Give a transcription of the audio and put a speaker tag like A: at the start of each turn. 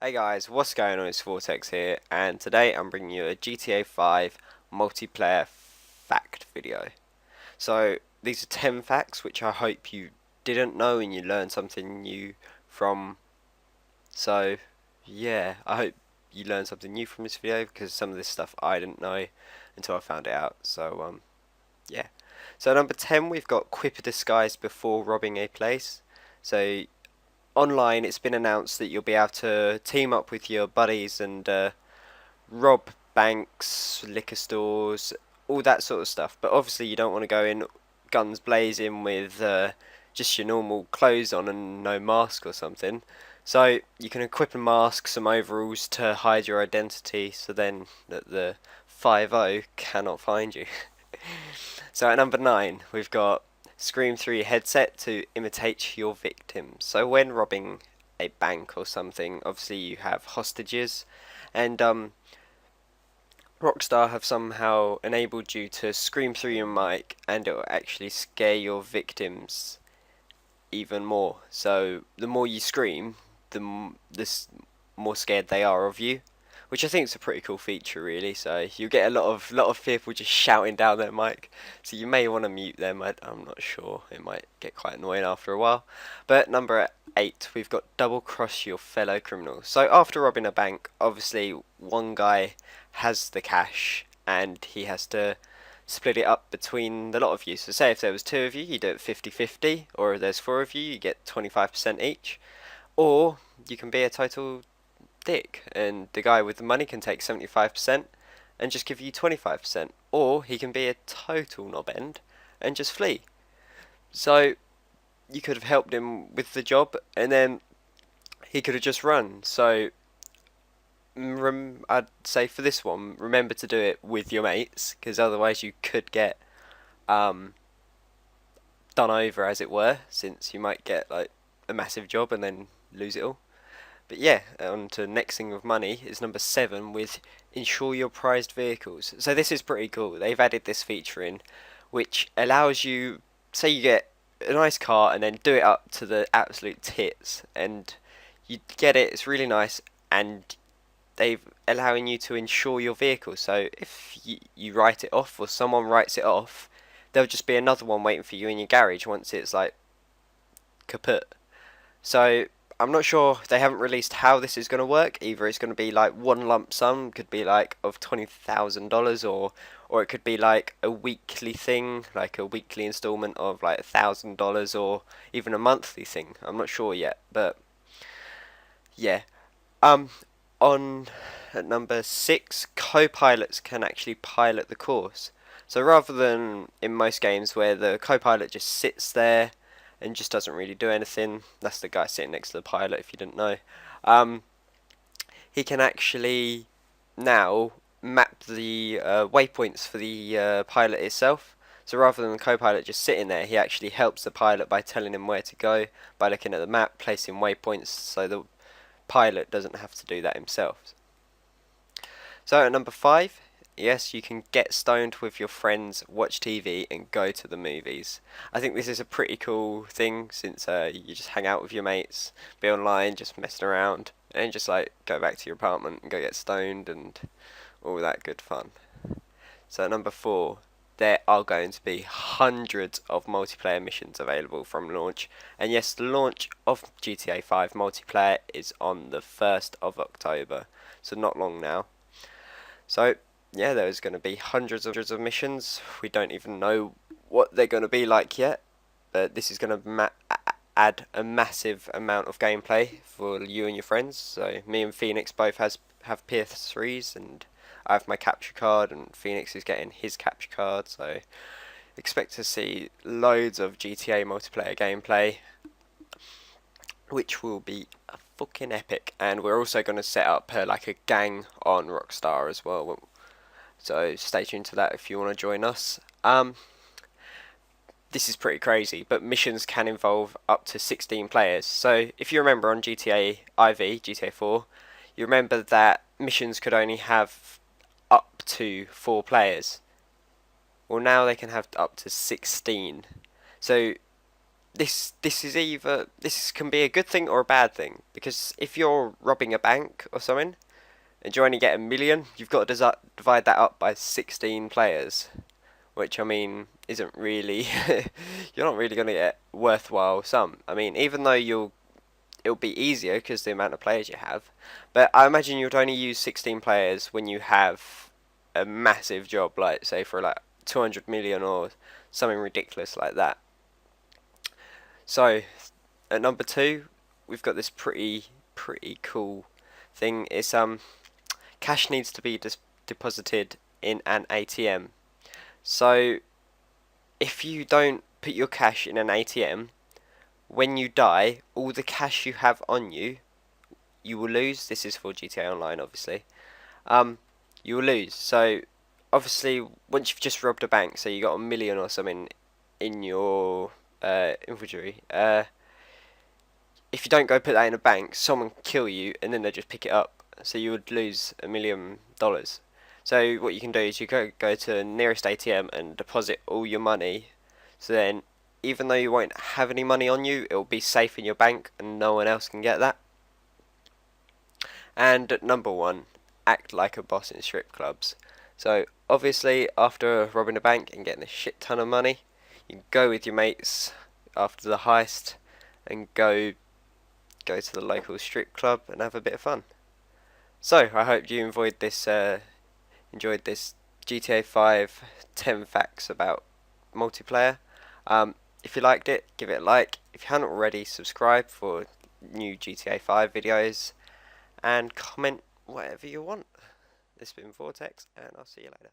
A: Hey guys, what's going on? It's Vortex here, and today I'm bringing you a GTA 5 multiplayer fact video. So, these are 10 facts which I hope you didn't know and you learned something new from. So, yeah, I hope you learned something new from this video because some of this stuff I didn't know until I found it out. So, yeah. So, number 10, we've got quip a disguise before robbing a place. So, online it's been announced that you'll be able to team up with your buddies and rob banks, liquor stores, all that sort of stuff. But obviously you don't want to go in guns blazing with just your normal clothes on and no mask or something. So you can equip a mask, some overalls to hide your identity, so then that the 5-0 cannot find you. So at number 9, we've got Scream 3 headset to imitate your victims. So when robbing a bank or something, obviously you have hostages, and Rockstar have somehow enabled you to scream through your mic, and it will actually scare your victims even more. So the more you scream, the more scared they are of you, which I think is a pretty cool feature, really. So you get a lot of people just shouting down their mic. So you may want to mute them. I'm not sure. It might get quite annoying after a while. But number 8, we've got double cross your fellow criminals. So after robbing a bank, obviously one guy has the cash and he has to split it up between the lot of you. So say if there was 2 of you, you do it 50-50, or if there's 4 of you, you get 25% each. Or you can be a total dick and the guy with the money can take 75% and just give you 25%. Or he can be a total knob end and just flee. So you could have helped him with the job and then he could have just run. So I'd say for this one, remember to do it with your mates, because otherwise you could get um, done over, as it were, since you might get like a massive job and then lose it all. But yeah, on to next thing with money is number 7 with insure your prized vehicles. So this is pretty cool. They've added this feature in, which allows you, say you get a nice car and then do it up to the absolute tits, and you get it. It's really nice, and they've allowing you to insure your vehicle. So if you write it off or someone writes it off, there'll just be another one waiting for you in your garage once it's like kaput. So I'm not sure, they haven't released how this is going to work. Either it's going to be like one lump sum, could be like of $20,000, or it could be like a weekly thing, like a weekly installment of like $1,000, or even a monthly thing. I'm not sure yet, but yeah. Um, on at number 6, co-pilots can actually pilot the course. So rather than in most games where the co-pilot just sits there and just doesn't really do anything, that's the guy sitting next to the pilot if you didn't know, he can actually now map the waypoints for the pilot itself. So rather than the co-pilot just sitting there, he actually helps the pilot by telling him where to go, by looking at the map, placing waypoints, so the pilot doesn't have to do that himself. So at number 5, yes, you can get stoned with your friends, watch TV and go to the movies. I think this is a pretty cool thing, since you just hang out with your mates, be online, just messing around, and just like go back to your apartment and go get stoned and all that good fun. So at number 4, there are going to be hundreds of multiplayer missions available from launch. And yes, the launch of GTA 5 multiplayer is on the 1st of October, so not long now. So yeah, there's going to be hundreds of missions. We don't even know what they're going to be like yet, but this is going to add a massive amount of gameplay for you and your friends. So me and Phoenix both have PS3s, and I have my capture card, and Phoenix is getting his capture card, so expect to see loads of GTA multiplayer gameplay, which will be fucking epic. And we're also going to set up like a gang on Rockstar as well, so stay tuned to that if you want to join us. This is pretty crazy, but missions can involve up to 16 players. So if you remember on GTA IV, GTA 4, you remember that missions could only have up to 4 players. Well, now they can have up to 16. So this can be a good thing or a bad thing, because if you're robbing a bank or something and you only get 1 million, you've got to divide that up by 16 players, which I mean isn't really you're not really going to get worthwhile sum. I mean, even though it'll be easier because the amount of players you have, but I imagine you'd only use 16 players when you have a massive job, like say for like 200 million or something ridiculous like that. So at number 2, we've got this pretty cool thing. It's cash needs to be deposited in an ATM. So if you don't put your cash in an ATM, when you die, all the cash you have on you, you will lose. This is for GTA Online, obviously. You will lose. So obviously, once you've just robbed a bank, so you got 1 million or something in your inventory, if you don't go put that in a bank, someone can kill you, and then they just pick it up. So you would lose $1 million. So what you can do is you go to the nearest ATM and deposit all your money. So then, even though you won't have any money on you, it will be safe in your bank, and no one else can get that. And at number 1, act like a boss in strip clubs. So obviously, after robbing a bank and getting a shit ton of money, you go with your mates after the heist and go to the local strip club and have a bit of fun. So I hope you enjoyed this GTA 5 10 facts about multiplayer. If you liked it, give it a like. If you haven't already, subscribe for new GTA 5 videos, and comment whatever you want. This has been Vortex, and I'll see you later.